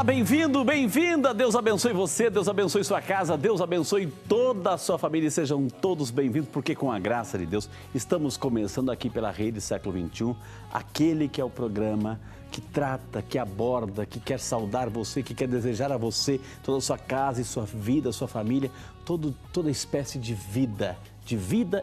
bem-vindo, bem-vinda. Deus abençoe você, Deus abençoe sua casa, Deus abençoe toda a sua família e sejam todos bem-vindos, porque com a graça de Deus estamos começando aqui pela Rede Século XXI, aquele que é o programa que trata, que aborda, que quer saudar você, que quer desejar a você, toda a sua casa e sua vida, sua família, toda espécie de vida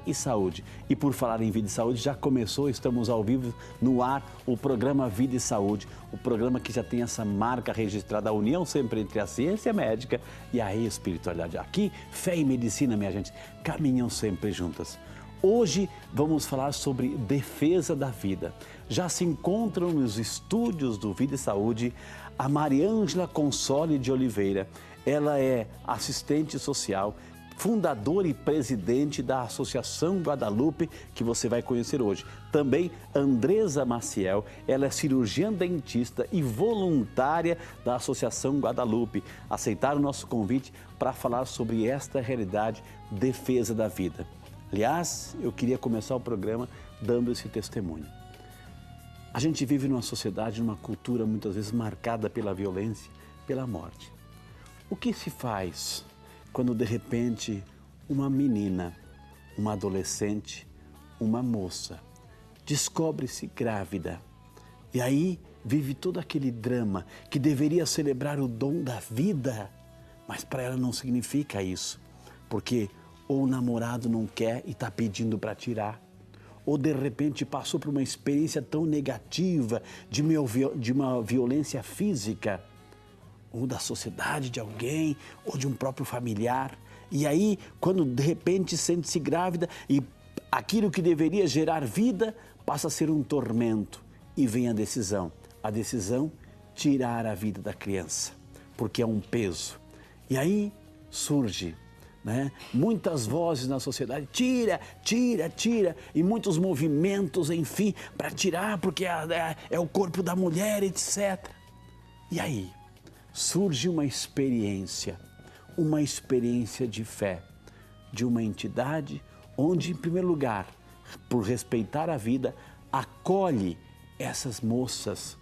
e saúde. E por falar em vida e saúde, já começou, estamos ao vivo no ar, o programa Vida e Saúde, o programa que já tem essa marca registrada, a união sempre entre a ciência médica e a espiritualidade. Aqui, fé e medicina, minha gente, caminham sempre juntas. Hoje vamos falar sobre defesa da vida. Já se encontram nos estúdios do Vida e Saúde a Mariângela Console de Oliveira. Ela é assistente social, fundadora e presidente da Associação Guadalupe, que você vai conhecer hoje. Também Andresa Maciel, ela é cirurgiã dentista e voluntária da Associação Guadalupe. Aceitaram o nosso convite para falar sobre esta realidade, defesa da vida. Aliás, eu queria começar o programa dando esse testemunho. A gente vive numa sociedade, numa cultura muitas vezes marcada pela violência, pela morte. O que se faz quando de repente uma menina, uma adolescente, uma moça descobre-se grávida e aí vive todo aquele drama que deveria celebrar o dom da vida, mas para ela não significa isso, porque ou o namorado não quer e está pedindo para tirar, ou de repente passou por uma experiência tão negativa de uma violência física, ou da sociedade, de alguém, ou de um próprio familiar. E aí, quando de repente sente-se grávida e aquilo que deveria gerar vida passa a ser um tormento. E vem a decisão tirar a vida da criança, porque é um peso. E aí surge, muitas vozes na sociedade, tira, e muitos movimentos, enfim, para tirar, porque é o corpo da mulher, etc. E aí surge uma experiência de fé, de uma entidade onde, em primeiro lugar, por respeitar a vida, acolhe essas moças,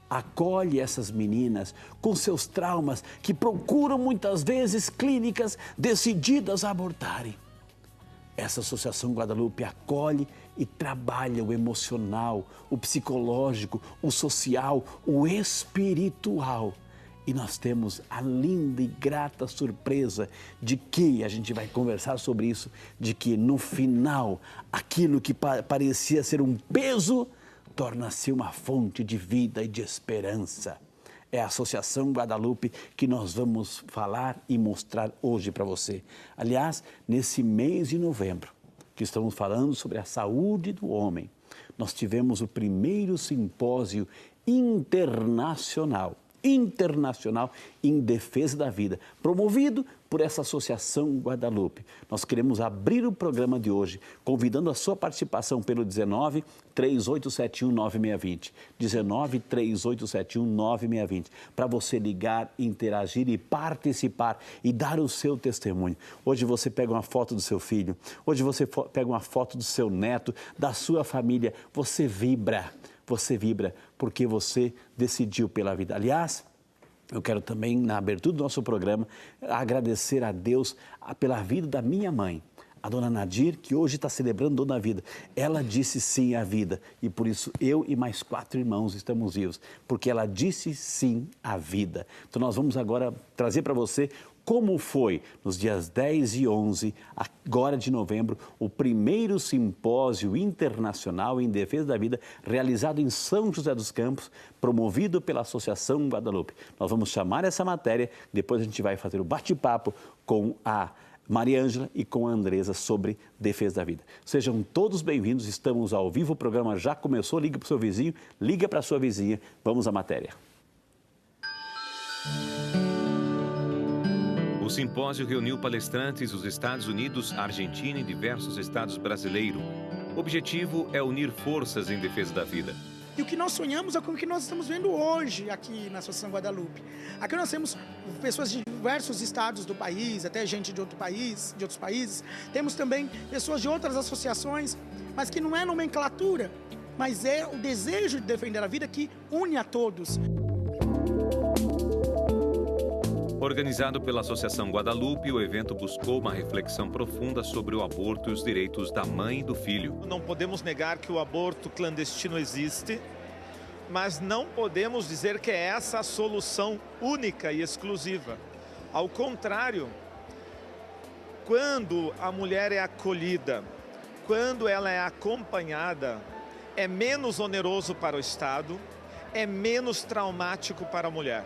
acolhe essas meninas com seus traumas que procuram muitas vezes clínicas decididas a abortarem. Essa Associação Guadalupe acolhe e trabalha o emocional, o psicológico, o social, o espiritual. E nós temos a linda e grata surpresa de que, a gente vai conversar sobre isso, de que no final, aquilo que parecia ser um peso, torna-se uma fonte de vida e de esperança. É a Associação Guadalupe que nós vamos falar e mostrar hoje para você. Aliás, nesse mês de novembro, que estamos falando sobre a saúde do homem, nós tivemos o primeiro simpósio internacional em defesa da vida, promovido por essa Associação Guadalupe. Nós queremos abrir o programa de hoje, convidando a sua participação pelo 19 3871 9620, 19 3871 9620, para você ligar, interagir e participar e dar o seu testemunho. Hoje você pega uma foto do seu filho, hoje você pega uma foto do seu neto, da sua família, você vibra porque você decidiu pela vida. Aliás, eu quero também, na abertura do nosso programa, agradecer a Deus pela vida da minha mãe, a dona Nadir, que hoje está celebrando Dona Vida. Ela disse sim à vida e por isso eu e mais 4 irmãos estamos vivos, porque ela disse sim à vida. Então nós vamos agora trazer para você como foi, nos dias 10 e 11, agora de novembro, o primeiro simpósio internacional em defesa da vida, realizado em São José dos Campos, promovido pela Associação Guadalupe. Nós vamos chamar essa matéria, depois a gente vai fazer o bate-papo com a Mariângela e com a Andresa sobre defesa da vida. Sejam todos bem-vindos, estamos ao vivo, o programa já começou, liga para o seu vizinho, liga para a sua vizinha, vamos à matéria. O simpósio reuniu palestrantes dos Estados Unidos, Argentina e diversos estados brasileiros. O objetivo é unir forças em defesa da vida. E o que nós sonhamos é com o que nós estamos vendo hoje aqui na Associação Guadalupe. Aqui nós temos pessoas de diversos estados do país, até gente de outros países. Temos também pessoas de outras associações, mas que não é nomenclatura, mas é o desejo de defender a vida que une a todos. Organizado pela Associação Guadalupe, o evento buscou uma reflexão profunda sobre o aborto e os direitos da mãe e do filho. Não podemos negar que o aborto clandestino existe, mas não podemos dizer que é essa a solução única e exclusiva. Ao contrário, quando a mulher é acolhida, quando ela é acompanhada, é menos oneroso para o Estado, é menos traumático para a mulher.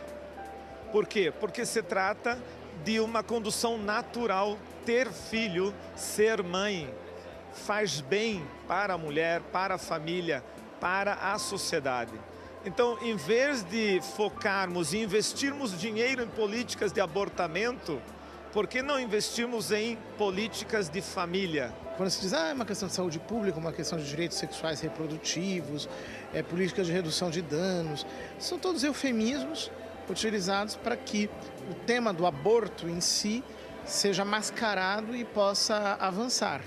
Por quê? Porque se trata de uma condução natural. Ter filho, ser mãe, faz bem para a mulher, para a família, para a sociedade. Então, em vez de focarmos e investirmos dinheiro em políticas de abortamento, por que não investirmos em políticas de família? Quando se diz, é uma questão de saúde pública, uma questão de direitos sexuais reprodutivos, políticas de redução de danos, são todos eufemismos utilizados para que o tema do aborto em si seja mascarado e possa avançar.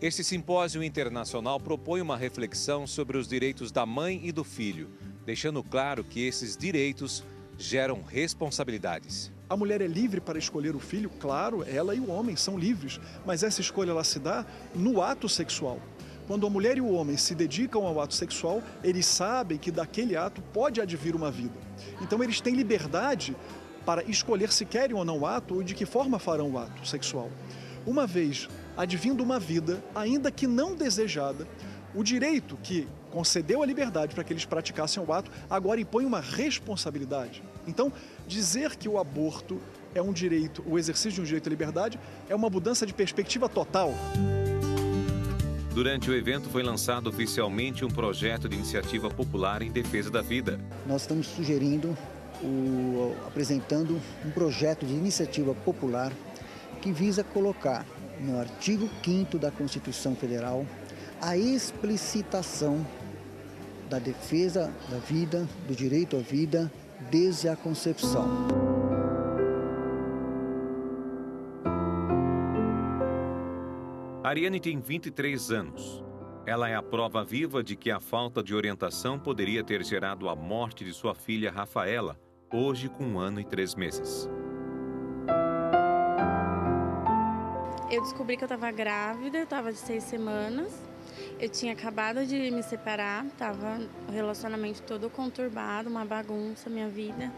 Este simpósio internacional propõe uma reflexão sobre os direitos da mãe e do filho, deixando claro que esses direitos geram responsabilidades. A mulher é livre para escolher o filho, claro, ela e o homem são livres, mas essa escolha ela se dá no ato sexual. Quando a mulher e o homem se dedicam ao ato sexual, eles sabem que daquele ato pode advir uma vida. Então eles têm liberdade para escolher se querem ou não o ato ou de que forma farão o ato sexual. Uma vez advindo uma vida, ainda que não desejada, o direito que concedeu a liberdade para que eles praticassem o ato, agora impõe uma responsabilidade. Então, dizer que o aborto é um direito, o exercício de um direito à liberdade, é uma mudança de perspectiva total. Durante o evento foi lançado oficialmente um projeto de iniciativa popular em defesa da vida. Nós estamos sugerindo, apresentando um projeto de iniciativa popular que visa colocar no artigo 5º da Constituição Federal a explicitação da defesa da vida, do direito à vida, desde a concepção. Ariane tem 23 anos. Ela é a prova viva de que a falta de orientação poderia ter gerado a morte de sua filha Rafaela, hoje com 1 ano e 3 meses. Eu descobri que eu estava grávida, eu estava de 6 semanas. Eu tinha acabado de me separar, estava o relacionamento todo conturbado, uma bagunça, minha vida.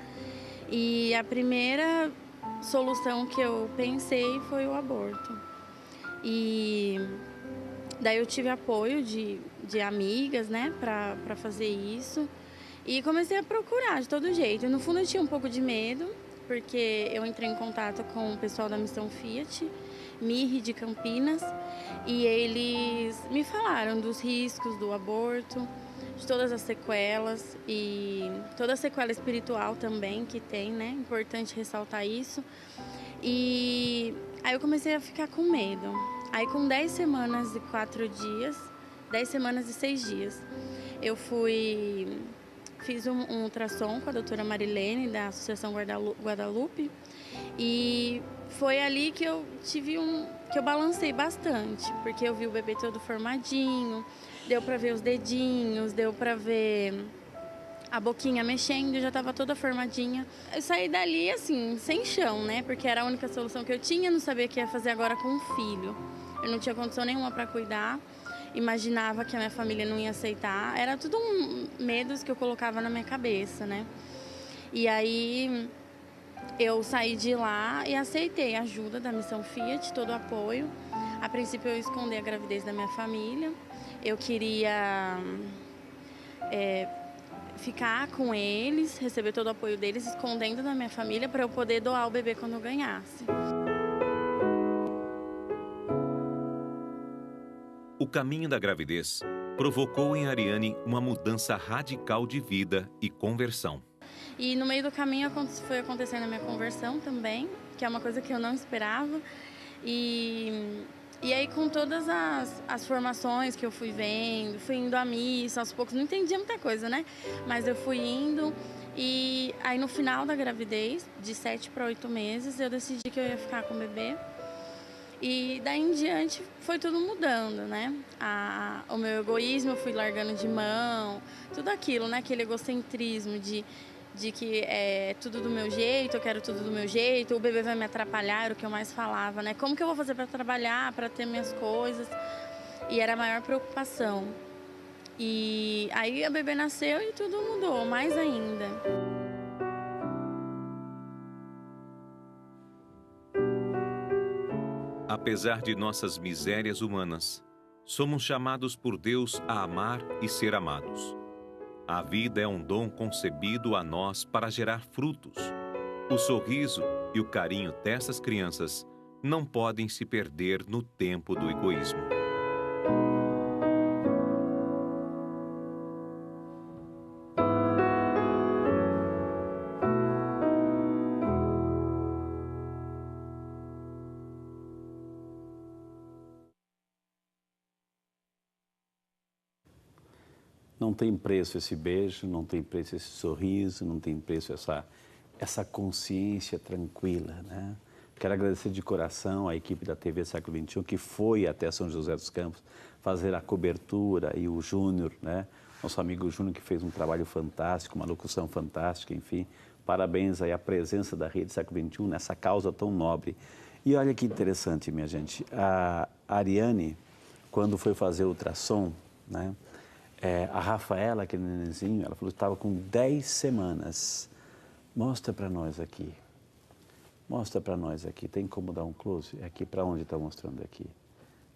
E a primeira solução que eu pensei foi o aborto. E daí eu tive apoio de amigas, né, para fazer isso. E comecei a procurar de todo jeito. No fundo eu tinha um pouco de medo, porque eu entrei em contato com o pessoal da Missão Fiat, MIRI de Campinas, e eles me falaram dos riscos do aborto, de todas as sequelas e toda a sequela espiritual também que tem, né? Importante ressaltar isso. E aí eu comecei a ficar com medo. Aí com 10 semanas e 4 dias, 10 semanas e 6 dias, eu fiz um ultrassom com a doutora Marilene, da Associação Guadalupe, e foi ali que eu que eu balancei bastante, porque eu vi o bebê todo formadinho, deu para ver os dedinhos, deu para ver a boquinha mexendo, já estava toda formadinha. Eu saí dali assim, sem chão, né? Porque era a única solução que eu tinha, não sabia o que ia fazer agora com um filho. Eu não tinha condição nenhuma para cuidar, imaginava que a minha família não ia aceitar. Era tudo medos que eu colocava na minha cabeça, né? E aí eu saí de lá e aceitei a ajuda da Missão Fiat, todo o apoio. A princípio eu escondi a gravidez da minha família. Eu queria ficar com eles, receber todo o apoio deles, escondendo da minha família para eu poder doar o bebê quando eu ganhasse. O caminho da gravidez provocou em Ariane uma mudança radical de vida e conversão. E no meio do caminho foi acontecendo a minha conversão também, que é uma coisa que eu não esperava. E aí com todas as formações que eu fui vendo, fui indo à missa, aos poucos, não entendia muita coisa, né? Mas eu fui indo e aí no final da gravidez, de 7 para 8 meses, eu decidi que eu ia ficar com o bebê. E daí em diante foi tudo mudando, né? O meu egoísmo eu fui largando de mão, tudo aquilo, né? Aquele egocentrismo de de que é tudo do meu jeito, eu quero tudo do meu jeito, o bebê vai me atrapalhar, era o que eu mais falava, né? Como que eu vou fazer para trabalhar, para ter minhas coisas? E era a maior preocupação. E aí a bebê nasceu e tudo mudou, mais ainda. Apesar de nossas misérias humanas, somos chamados por Deus a amar e ser amados. A vida é um dom concebido a nós para gerar frutos. O sorriso e o carinho dessas crianças não podem se perder no tempo do egoísmo. Não tem preço esse beijo, não tem preço esse sorriso, não tem preço essa consciência tranquila, né? Quero agradecer de coração a equipe da TV Século XXI que foi até São José dos Campos fazer a cobertura, e o Júnior, né? Nosso amigo Júnior, que fez um trabalho fantástico, uma locução fantástica, enfim. Parabéns aí à presença da Rede Século XXI nessa causa tão nobre. E olha que interessante, minha gente, a Ariane, quando foi fazer o ultrassom, né? A Rafaela, aquele nenenzinho, ela falou que estava com 10 semanas. Mostra para nós aqui. Mostra para nós aqui. Tem como dar um close? É aqui, para onde está mostrando aqui?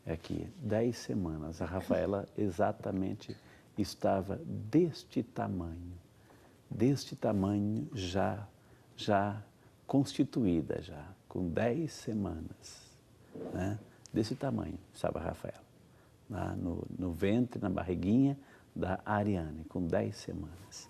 É aqui, 10 semanas. A Rafaela exatamente estava deste tamanho já constituída já, com 10 semanas, né? Desse tamanho estava a Rafaela, no ventre, na barriguinha da Ariane, com 10 semanas.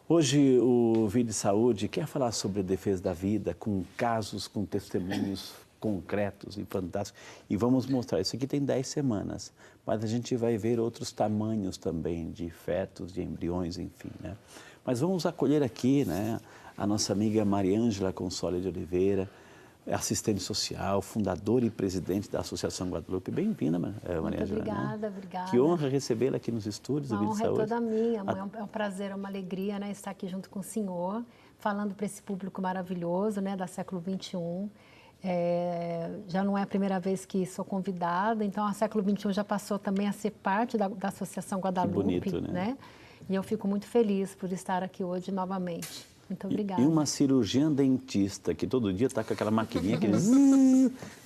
Hoje o Vida e Saúde quer falar sobre a defesa da vida, com casos, com testemunhos concretos e fantásticos. E vamos mostrar, isso aqui tem 10 semanas, mas a gente vai ver outros tamanhos também de fetos, de embriões, enfim, né? Mas vamos acolher aqui, né, a nossa amiga Mariângela Console de Oliveira, assistente social, fundadora e presidente da Associação Guadalupe. Bem-vinda, Mariângela. Muito obrigada, obrigada. Que honra recebê-la aqui nos estúdios do Vida e Saúde. A honra é toda minha, é um prazer, é uma alegria, né, estar aqui junto com o senhor, falando para esse público maravilhoso, né, da Século XXI. Já não é a primeira vez que sou convidada, então a Século XXI já passou também a ser parte da Associação Guadalupe. Que bonito, né? E eu fico muito feliz por estar aqui hoje novamente. Muito obrigada. E uma cirurgiã dentista que todo dia está com aquela maquininha que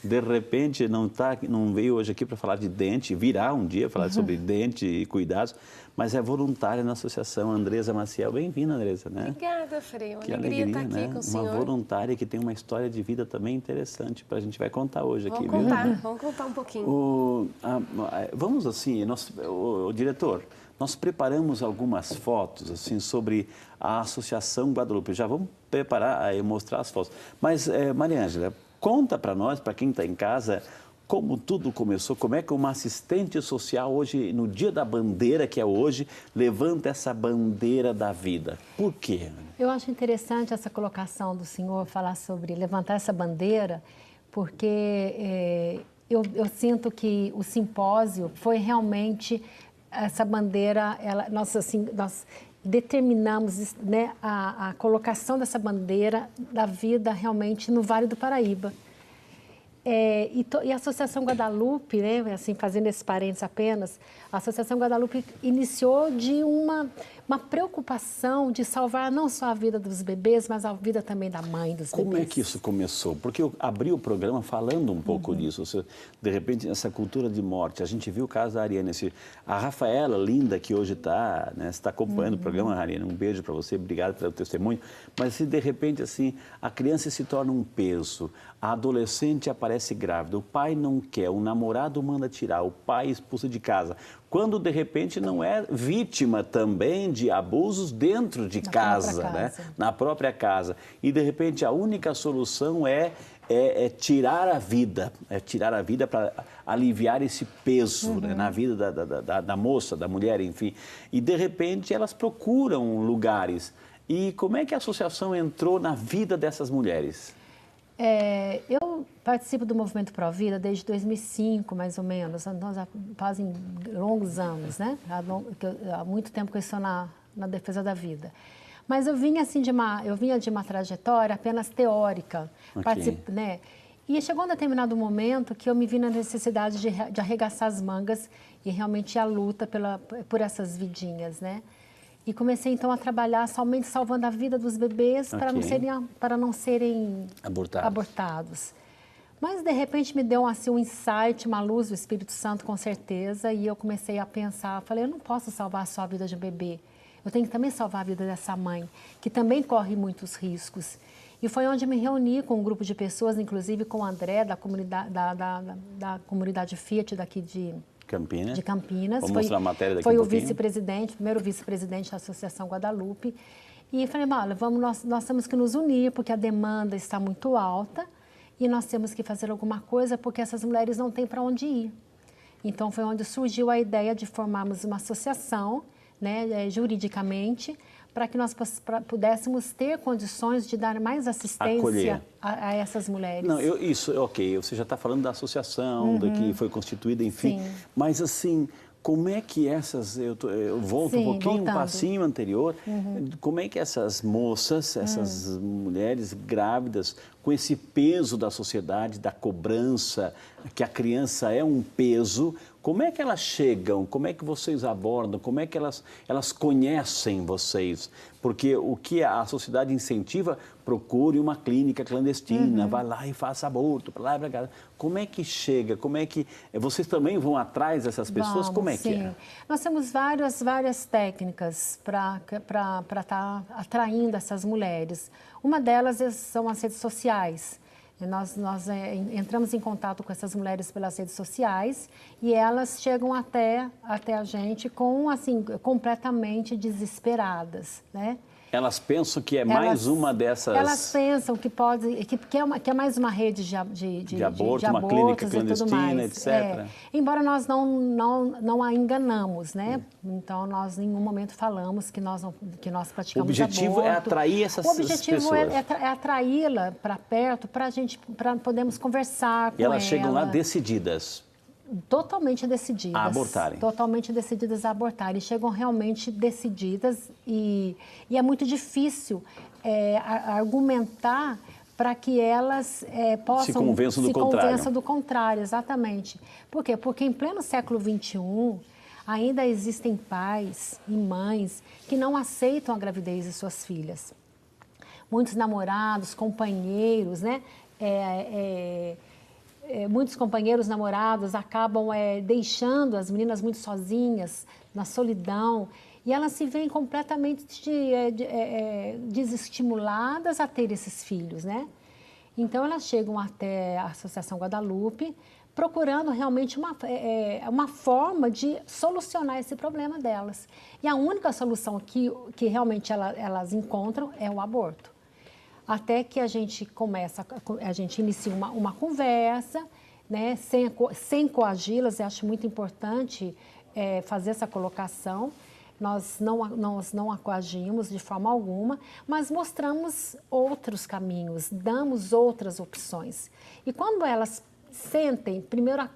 de repente não veio hoje aqui para falar de dente, virá um dia falar sobre dente e cuidados, mas é voluntária na associação. Andresa Maciel, bem-vinda, Andresa, né? Obrigada, Frei. Uma que alegria estar aqui, né? com o senhor. Uma voluntária que tem uma história de vida também interessante para a gente vai contar hoje aqui. Vamos contar um pouquinho. Vamos assim, o diretor, nós preparamos algumas fotos assim sobre a Associação Guadalupe. Já vamos preparar e mostrar as fotos. Mas, Mariângela, conta para nós, para quem está em casa, como tudo começou, como é que uma assistente social hoje, no Dia da Bandeira, que é hoje, levanta essa bandeira da vida. Por quê? Eu acho interessante essa colocação do senhor falar sobre levantar essa bandeira, porque eu sinto que o simpósio foi realmente essa bandeira, nós determinamos, né, a colocação dessa bandeira da vida realmente no Vale do Paraíba. E a Associação Guadalupe, né, assim, fazendo esse parênteses apenas, a Associação Guadalupe iniciou de uma preocupação de salvar não só a vida dos bebês, mas a vida também da mãe dos bebês. Como é que isso começou? Porque eu abri o programa falando um pouco disso. De repente, essa cultura de morte, a gente viu o caso da Ariane, a Rafaela, linda, que hoje está, né, está acompanhando o programa, Ariane, um beijo para você, obrigado pelo testemunho. Mas se de repente, assim, a criança se torna um peso, a adolescente aparece grávida, o pai não quer, o namorado manda tirar, o pai expulsa de casa. Quando, de repente, não é vítima também de abusos dentro de casa, né? Na própria casa. E, de repente, a única solução é tirar a vida, para aliviar esse peso, né, na vida da moça, da mulher, enfim. E, de repente, elas procuram lugares. E como é que a associação entrou na vida dessas mulheres? Eu participo do Movimento Pro Vida desde 2005, mais ou menos. Então, já fazem longos anos, né? Há muito tempo que eu estou na defesa da vida. Mas eu vinha assim de uma trajetória apenas teórica, né? E chegou um determinado momento que eu me vi na necessidade de arregaçar as mangas e realmente a luta por essas vidinhas, né? E comecei então a trabalhar somente salvando a vida dos bebês para não serem abortados. Mas de repente me deu assim um insight, uma luz do Espírito Santo com certeza, e eu comecei a pensar, falei, eu não posso salvar só a vida de um bebê, eu tenho que também salvar a vida dessa mãe, que também corre muitos riscos. E foi onde me reuni com um grupo de pessoas, inclusive com o André, da comunidade Fiat daqui de Campinas. Vamos mostrar a matéria daqui foi o vice-presidente, primeiro vice-presidente da Associação Guadalupe. E falei, olha, nós temos que nos unir, porque a demanda está muito alta e nós temos que fazer alguma coisa, porque essas mulheres não têm para onde ir. Então, foi onde surgiu a ideia de formarmos uma associação, né, juridicamente, para que nós pudéssemos ter condições de dar mais assistência a essas mulheres. Não, ok, você já está falando da associação, que foi constituída, enfim, mas assim, como é que essas, eu volto um pouquinho, um passinho anterior, como é que essas moças, essas mulheres grávidas, com esse peso da sociedade, da cobrança, que a criança é um peso, como é que elas chegam? Como é que vocês abordam? Como é que elas conhecem vocês? Porque o que a sociedade incentiva, procure uma clínica clandestina, vai lá e faça aborto, para lá e para cá. Como é que chega? Como é que... Vocês também vão atrás dessas pessoas? Como é que é? Nós temos várias técnicas para estar atraindo essas mulheres. Uma delas são as redes sociais. Nós entramos em contato com essas mulheres pelas redes sociais e elas chegam até a gente completamente desesperadas, né? Elas pensam que é mais uma dessas... Elas pensam que é mais uma rede de aborto, uma clínica clandestina, etc. Embora nós não a enganamos, né? Então, nós em nenhum momento falamos que nós praticamos aborto. O objetivo é atrair essas pessoas. O objetivo é atraí-la para perto, para podermos conversar com ela. E elas chegam lá decididas. Totalmente decididas. A abortarem. Totalmente decididas a abortarem. Chegam realmente decididas e é muito difícil argumentar para que elas possam... Se convençam do contrário, exatamente. Por quê? Porque em pleno século XXI, ainda existem pais e mães que não aceitam a gravidez de suas filhas. Muitos namorados, companheiros, né? Muitos companheiros namorados acabam deixando as meninas muito sozinhas, na solidão, e elas se veem completamente desestimuladas a ter esses filhos, né? Então, elas chegam até a Associação Guadalupe procurando realmente uma forma de solucionar esse problema delas. E a única solução que realmente elas encontram é o aborto. Até que a gente inicia uma conversa, né, sem coagi-las. Eu acho muito importante fazer essa colocação. Nós não a coagimos de forma alguma, mas mostramos outros caminhos, damos outras opções. E quando elas sentem, em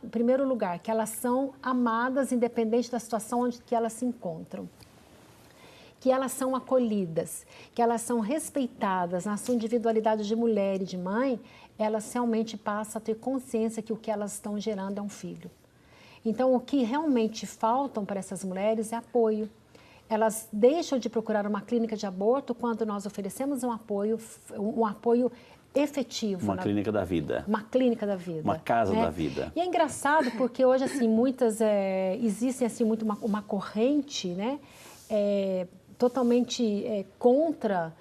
primeiro lugar, que elas são amadas, independente da situação onde que elas se encontram, que elas são acolhidas, que elas são respeitadas na sua individualidade de mulher e de mãe, elas realmente passam a ter consciência que o que elas estão gerando é um filho. Então, o que realmente faltam para essas mulheres é apoio. Elas deixam de procurar uma clínica de aborto quando nós oferecemos um apoio efetivo. Uma clínica da vida. Uma clínica da vida. Uma casa da vida. E é engraçado porque hoje, assim, existem, assim, muito uma corrente, né? Totalmente contra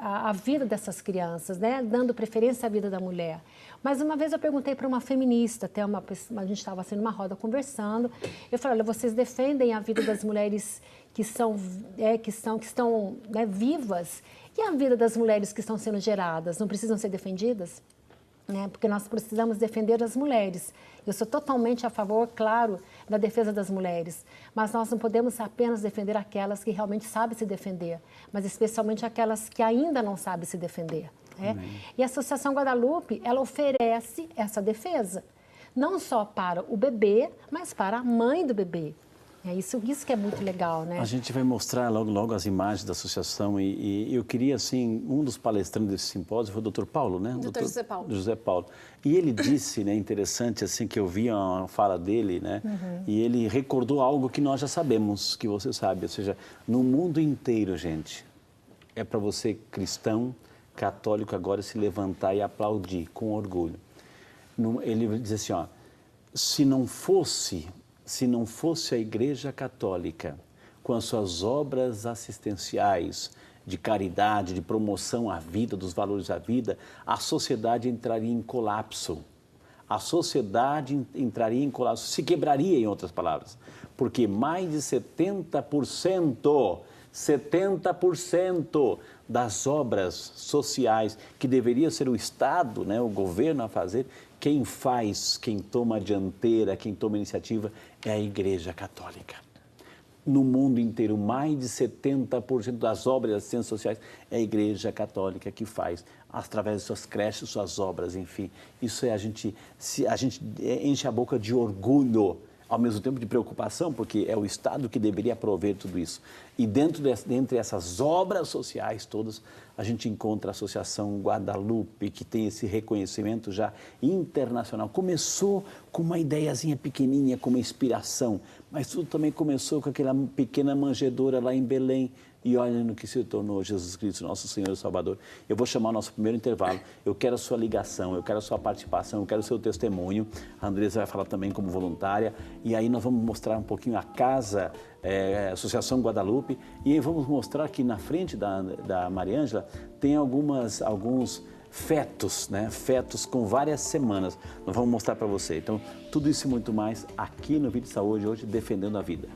a vida dessas crianças, né? Dando preferência à vida da mulher. Mas uma vez eu perguntei para uma feminista, a gente estava assim numa roda conversando, eu falei, olha, vocês defendem a vida das mulheres que estão, né, vivas, e a vida das mulheres que estão sendo geradas, não precisam ser defendidas? Né? Porque nós precisamos defender as mulheres. Eu sou totalmente a favor, claro, da defesa das mulheres, mas nós não podemos apenas defender aquelas que realmente sabem se defender, mas especialmente aquelas que ainda não sabem se defender. Né? E a Associação Guadalupe, ela oferece essa defesa, não só para o bebê, mas para a mãe do bebê. É isso que é muito legal, né? A gente vai mostrar logo as imagens da associação e eu queria, assim, um dos palestrantes desse simpósio foi o Dr. Paulo, né? Dr. José Paulo. José Paulo. E ele disse, né, interessante, assim, que eu vi uma fala dele, né? E ele recordou algo que nós já sabemos, que você sabe, ou seja, no mundo inteiro, gente, é para você cristão, católico agora se levantar e aplaudir com orgulho. Ele diz assim, ó, se não fosse a Igreja Católica, com as suas obras assistenciais, de caridade, de promoção à vida, dos valores da vida, a sociedade entraria em colapso. A sociedade entraria em colapso, se quebraria, em outras palavras. Porque mais de 70% das obras sociais que deveria ser o Estado, né, o governo a fazer, quem faz, quem toma a dianteira, quem toma a iniciativa é a Igreja Católica. No mundo inteiro, mais de 70% das obras de assistência sociais é a Igreja Católica que faz, através de suas creches, suas obras, enfim. Isso é a gente enche a boca de orgulho, ao mesmo tempo de preocupação, porque é o Estado que deveria prover tudo isso. E dentre essas obras sociais todas, a gente encontra a Associação Guadalupe, que tem esse reconhecimento já internacional. Começou com uma ideiazinha pequenininha, com uma inspiração, mas tudo também começou com aquela pequena manjedoura lá em Belém. E olha no que se tornou Jesus Cristo, nosso Senhor e Salvador. Eu vou chamar o nosso primeiro intervalo. Eu quero a sua ligação, eu quero a sua participação, eu quero o seu testemunho. A Andresa vai falar também como voluntária. E aí nós vamos mostrar um pouquinho a casa, Associação Guadalupe. E aí vamos mostrar que na frente da Mariângela tem alguns fetos, né? Fetos com várias semanas. Nós vamos mostrar para você. Então, tudo isso e muito mais aqui no Vídeo de Saúde, hoje defendendo a vida.